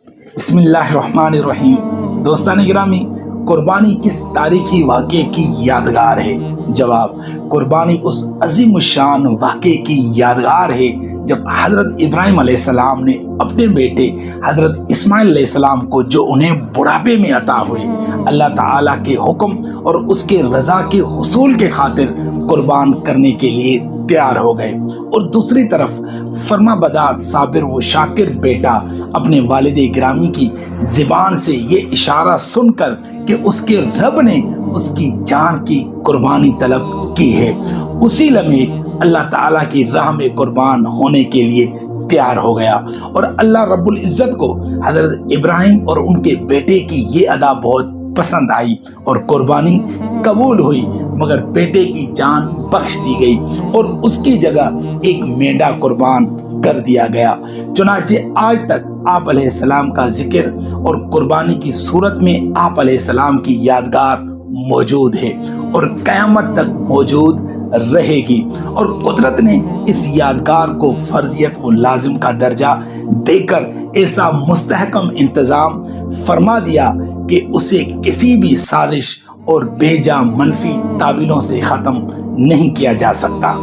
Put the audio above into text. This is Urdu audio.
بسم اللہ الرحمن الرحیم۔ دوستان گرامی، قربانی کس تاریخی واقعے کی یادگار ہے؟ جواب: قربانی اس عظیم الشان واقعے کی یادگار ہے جب حضرت ابراہیم علیہ السلام نے اپنے بیٹے حضرت اسماعیل علیہ السلام کو، جو انہیں بڑھاپے میں عطا ہوئے، اللہ تعالیٰ کے حکم اور اس کے رضا کے حصول کے خاطر قربان کرنے کے لیے تیار ہو گئے، اور دوسری طرف فرما بردار، صابر و شاکر بیٹا اپنے والد گرامی کی زبان سے یہ اشارہ سن کر کہ اس کے رب نے اس کی جان کی قربانی طلب کی ہے، اسی لمحے اللہ تعالیٰ کی راہ میں قربان ہونے کے لیے تیار ہو گیا۔ اور اللہ رب العزت کو حضرت ابراہیم اور ان کے بیٹے کی یہ ادا بہت پسند آئی اور قربانی قبول ہوئی، مگر بیٹے کی جان بخش دی گئی اور اس کی جگہ ایک مینڈا قربان کر دیا گیا۔ چنانچہ آج تک آپ علیہ السلام کا ذکر اور قربانی کی صورت میں آپ علیہ السلام کی یادگار موجود ہے اور قیامت تک موجود رہے گی، اور قدرت نے اس یادگار کو فرضیت و لازم کا درجہ دے کر ایسا مستحکم انتظام فرما دیا کہ اسے کسی بھی سازش اور بے جا منفی تعویلوں سے ختم نہیں کیا جا سکتا۔